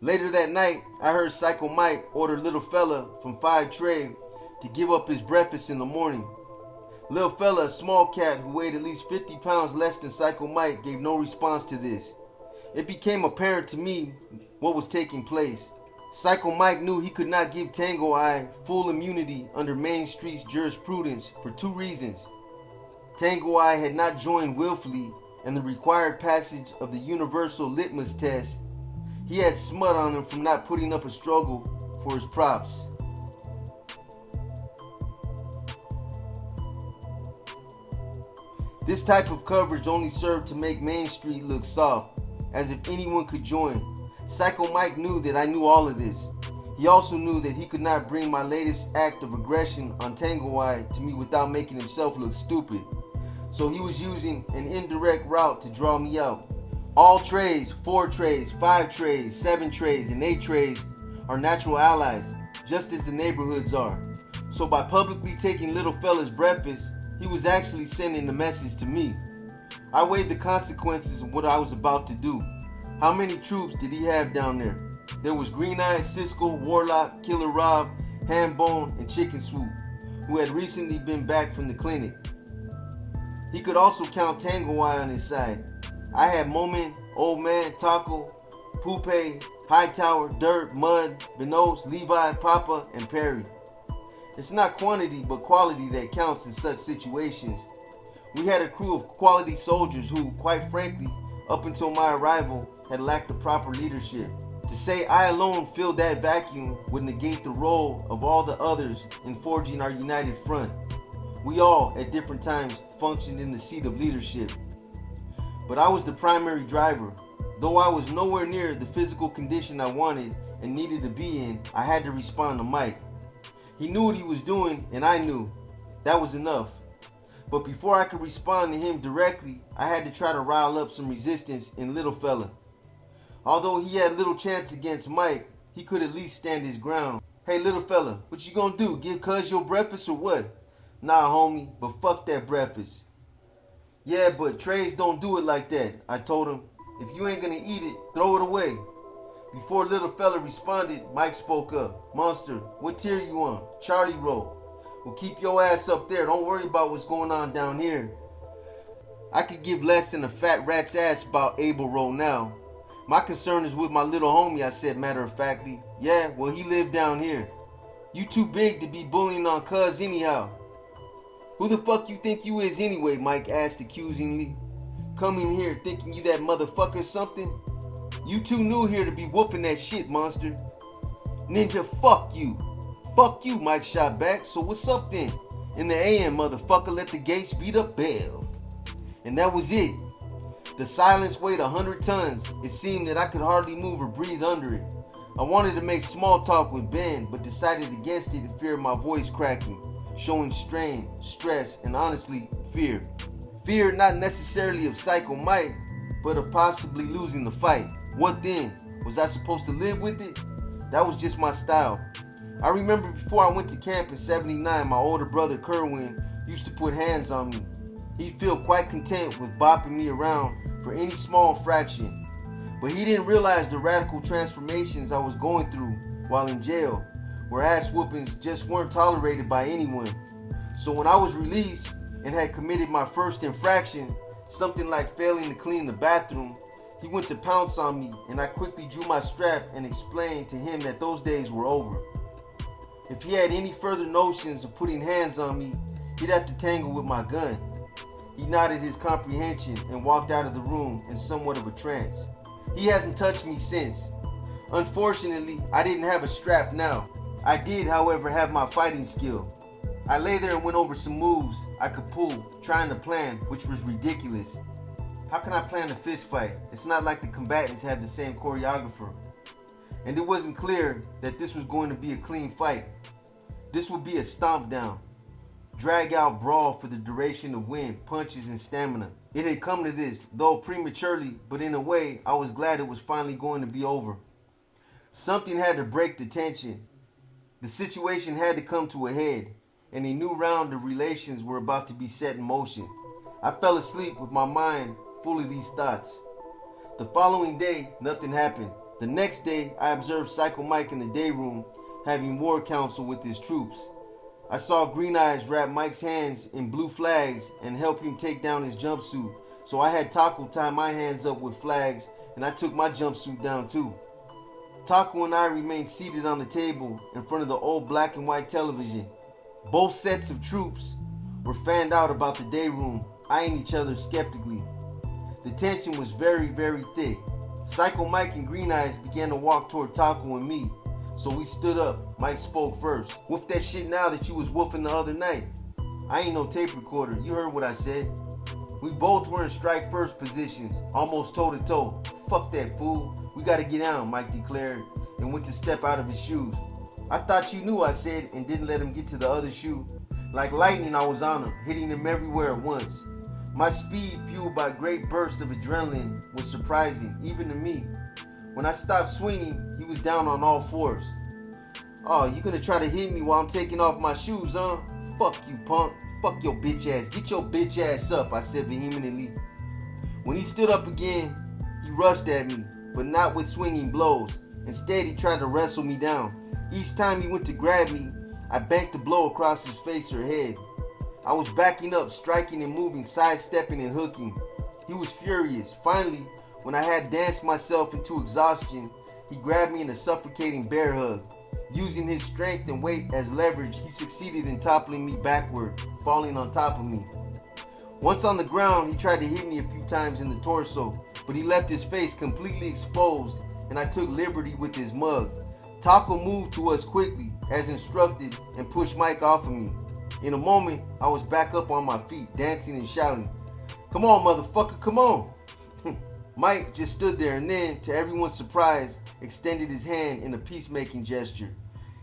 Later that night, I heard Psycho Mike order little fella from 5 Trade to give up his breakfast in the morning. Little fella, a small cat who weighed at least 50 pounds less than Psycho Mike, gave no response to this. It became apparent to me what was taking place. Psycho Mike knew he could not give Tango Eye full immunity under Main Street's jurisprudence for 2 reasons. Tango Eye had not joined willfully, and the required passage of the universal litmus test. He had smut on him from not putting up a struggle for his props. This type of coverage only served to make Main Street look soft, as if anyone could join. Psycho Mike knew that I knew all of this. He also knew that he could not bring my latest act of aggression on Tango Eye to me without making himself look stupid. So he was using an indirect route to draw me out. All trades, 4 trades, 5 trades, 7 trades, and 8 trades are natural allies, just as the neighborhoods are. So by publicly taking little fella's breakfast, he was actually sending the message to me. I weighed the consequences of what I was about to do. How many troops did he have down there? There was Green Eye, Cisco, Warlock, Killer Rob, Handbone, and Chicken Swoop, who had recently been back from the clinic. He could also count Tango Eye on his side. I had Moment, Old Man, Taco, Poupe, Hightower, Dirt, Mud, Benos, Levi, Papa, and Perry. It's not quantity but quality that counts in such situations. We had a crew of quality soldiers who, quite frankly, up until my arrival, had lacked the proper leadership. To say I alone filled that vacuum would negate the role of all the others in forging our united front. We all, at different times, functioned in the seat of leadership. But I was the primary driver. Though I was nowhere near the physical condition I wanted and needed to be in, I had to respond to Mike. He knew what he was doing, and I knew. That was enough. But before I could respond to him directly, I had to try to rile up some resistance in little fella. Although he had little chance against Mike, he could at least stand his ground. Hey little fella, what you gonna do? Give cuz your breakfast or what? Nah homie, but fuck that breakfast. Yeah, but trades don't do it like that, I told him. If you ain't gonna eat it, throw it away. Before little fella responded, Mike spoke up. Monster, what tier you on? Charlie roll. Well, keep your ass up there. Don't worry about what's going on down here. I could give less than a fat rat's ass about Abel roll now. My concern is with my little homie, I said matter of factly. Yeah, well he lived down here. You too big to be bullying on cuz anyhow. Who the fuck you think you is anyway? Mike asked accusingly. Coming here thinking you that motherfucker something? You too new here to be whooping that shit, monster. Ninja, fuck you. Fuck you, Mike shot back. So what's up then? In the AM, motherfucker, let the gates beat up bell. And that was it. The silence weighed 100 tons. It seemed that I could hardly move or breathe under it. I wanted to make small talk with Ben, but decided against it in fear of my voice cracking, showing strain, stress, and honestly, fear. Fear not necessarily of Psycho Mike, but of possibly losing the fight. What then? Was I supposed to live with it? That was just my style. I remember before I went to camp in 79, my older brother Kerwin used to put hands on me. He'd feel quite content with bopping me around for any small fraction. But he didn't realize the radical transformations I was going through while in jail, where ass whoopings just weren't tolerated by anyone. So when I was released and had committed my first infraction, something like failing to clean the bathroom, he went to pounce on me, and I quickly drew my strap and explained to him that those days were over. If he had any further notions of putting hands on me, he'd have to tangle with my gun. He nodded his comprehension and walked out of the room in somewhat of a trance. He hasn't touched me since. Unfortunately, I didn't have a strap now. I did, however, have my fighting skill. I lay there and went over some moves I could pull, trying to plan, which was ridiculous. How can I plan a fist fight? It's not like the combatants have the same choreographer. And it wasn't clear that this was going to be a clean fight. This would be a stomp down, drag out brawl for the duration of wind, punches, and stamina. It had come to this, though prematurely, but in a way, I was glad it was finally going to be over. Something had to break the tension. The situation had to come to a head, and a new round of relations were about to be set in motion. I fell asleep with my mind full of these thoughts. The following day, nothing happened. The next day, I observed Psycho Mike in the day room having war council with his troops. I saw Green Eyes wrap Mike's hands in blue flags and help him take down his jumpsuit. So I had Taco tie my hands up with flags and I took my jumpsuit down too. Taco and I remained seated on the table in front of the old black and white television. Both sets of troops were fanned out about the day room, eyeing each other skeptically. The tension was very, very thick. Psycho Mike and Green Eyes began to walk toward Taco and me, so we stood up. Mike spoke first. "Woof that shit now that you was woofing the other night." "I ain't no tape recorder, you heard what I said." We both were in strike first positions, almost toe to toe. "Fuck that fool, we gotta get down," Mike declared, and went to step out of his shoes. "I thought you knew," I said, and didn't let him get to the other shoe. Like lightning I was on him, hitting him everywhere at once. My speed, fueled by a great burst of adrenaline, was surprising, even to me. When I stopped swinging, he was down on all fours. "Oh, you gonna try to hit me while I'm taking off my shoes, huh? Fuck you, punk. Fuck your bitch ass. Get your bitch ass up," I said vehemently. When he stood up again, he rushed at me, but not with swinging blows. Instead, he tried to wrestle me down. Each time he went to grab me, I banked a blow across his face or head. I was backing up, striking and moving, sidestepping and hooking. He was furious. Finally, when I had danced myself into exhaustion, he grabbed me in a suffocating bear hug. Using his strength and weight as leverage, he succeeded in toppling me backward, falling on top of me. Once on the ground, he tried to hit me a few times in the torso, but he left his face completely exposed, and I took liberty with his mug. Taco moved to us quickly, as instructed, and pushed Mike off of me. In a moment, I was back up on my feet, dancing and shouting, "Come on, motherfucker, come on!" Mike just stood there and then, to everyone's surprise, extended his hand in a peacemaking gesture.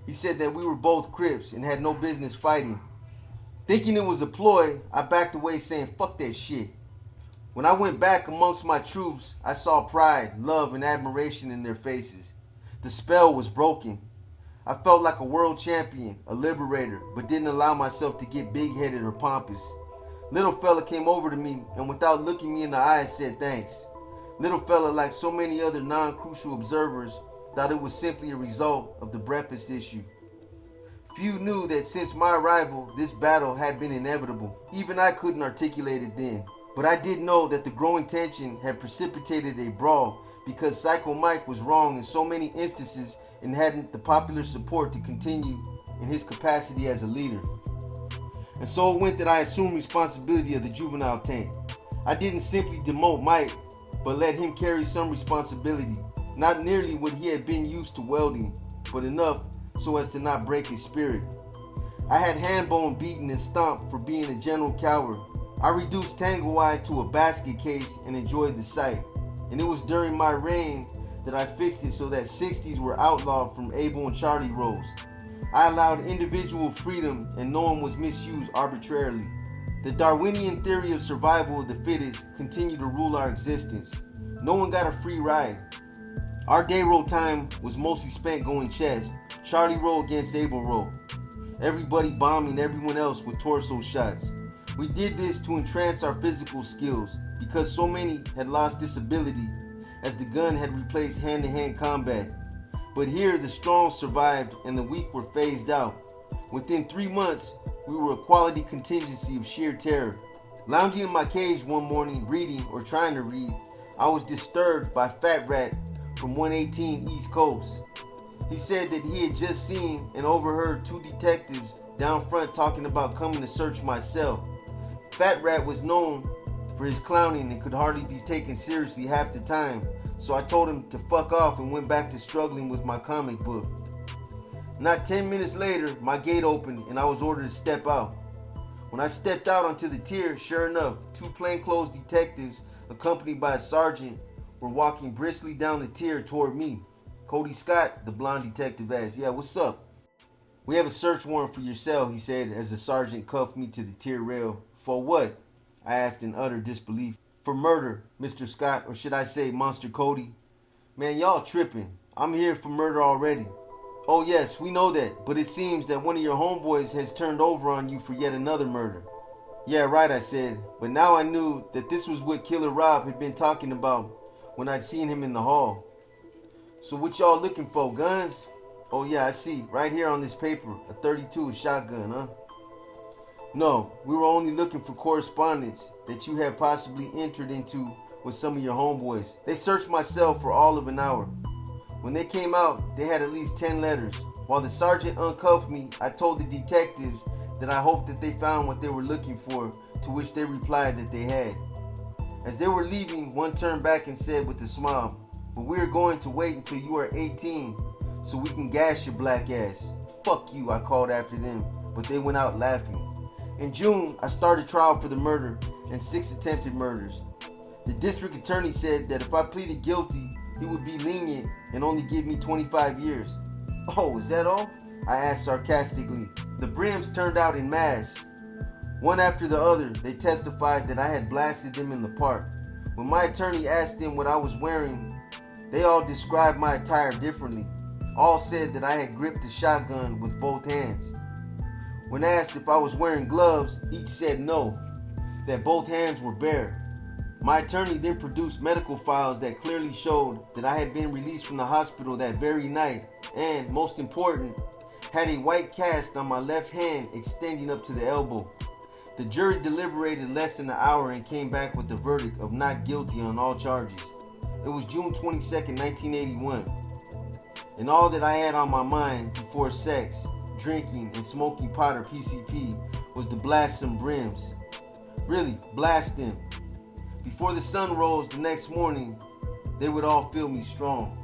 He said that we were both Crips and had no business fighting. Thinking it was a ploy, I backed away saying, "Fuck that shit." When I went back amongst my troops, I saw pride, love, and admiration in their faces. The spell was broken. I felt like a world champion, a liberator, but didn't allow myself to get big-headed or pompous. Little fella came over to me and without looking me in the eyes said thanks. Little fella, like so many other non-crucial observers, thought it was simply a result of the breakfast issue. Few knew that since my arrival, this battle had been inevitable. Even I couldn't articulate it then. But I did know that the growing tension had precipitated a brawl because Psycho Mike was wrong in so many instances and hadn't the popular support to continue in his capacity as a leader. And so it went that I assumed responsibility of the juvenile tank. I didn't simply demote Mike, but let him carry some responsibility. Not nearly what he had been used to wielding, but enough so as to not break his spirit. I had Handbone beaten and stomped for being a general coward. I reduced Tango Eye to a basket case and enjoyed the sight. And it was during my reign that I fixed it so that 60s were outlawed from Abel and Charlie roles. I allowed individual freedom and no one was misused arbitrarily. The Darwinian theory of survival of the fittest continued to rule our existence. No one got a free ride. Our day roll time was mostly spent going chess, Charlie roll against Abel roll. Everybody bombing everyone else with torso shots. We did this to entrance our physical skills because so many had lost this ability as the gun had replaced hand-to-hand combat. But here the strong survived and the weak were phased out. Within 3 months, we were a quality contingency of sheer terror. Lounging in my cage one morning, reading or trying to read, I was disturbed by Fat Rat from 118 East Coast. He said that he had just seen and overheard 2 detectives down front talking about coming to search my cell. Fat Rat was known for his clowning and could hardly be taken seriously half the time, so I told him to fuck off and went back to struggling with my comic book. Not 10 minutes later, my gate opened and I was ordered to step out. When I stepped out onto the tier, sure enough, 2 plainclothes detectives accompanied by a sergeant were walking briskly down the tier toward me. "Kody Scott," the blonde detective asked. "Yeah, what's up?" "We have a search warrant for your cell," he said as the sergeant cuffed me to the tier rail. "For what?" I asked in utter disbelief. "For murder, Mr. Scott, or should I say Monster Kody." "Man, y'all tripping. I'm here for murder already." "Oh yes, we know that, but it seems that one of your homeboys has turned over on you for yet another murder." "Yeah, right," I said, but now I knew that this was what Killer Rob had been talking about when I'd seen him in the hall. So what y'all looking for, guns? Oh yeah, I see, right here on this paper, a 32 shotgun, huh? No, we were only looking for correspondence that you had possibly entered into with some of your homeboys. They searched my cell for all of an hour. When they came out, they had at least 10 letters. While the sergeant uncuffed me, I told the detectives that I hoped that they found what they were looking for, to which they replied that they had. As they were leaving, one turned back and said with a smile, "But we are going to wait until you are 18 so we can gash your black ass." "Fuck you," I called after them, but they went out laughing. In June, I started trial for the murder and 6 attempted murders. The district attorney said that if I pleaded guilty, he would be lenient and only give me 25 years. "Oh, is that all?" I asked sarcastically. The brims turned out in mass. One after the other, they testified that I had blasted them in the park. When my attorney asked them what I was wearing, they all described my attire differently. All said that I had gripped the shotgun with both hands. When asked if I was wearing gloves, each said no, that both hands were bare. My attorney then produced medical files that clearly showed that I had been released from the hospital that very night and, most important, had a white cast on my left hand extending up to the elbow. The jury deliberated less than an hour and came back with the verdict of not guilty on all charges. It was June 22nd, 1981, and all that I had on my mind before sex, drinking, and smoking pot or PCP was to blast some brims. Really, blast them. Before the sun rose the next morning, they would all feel me strong.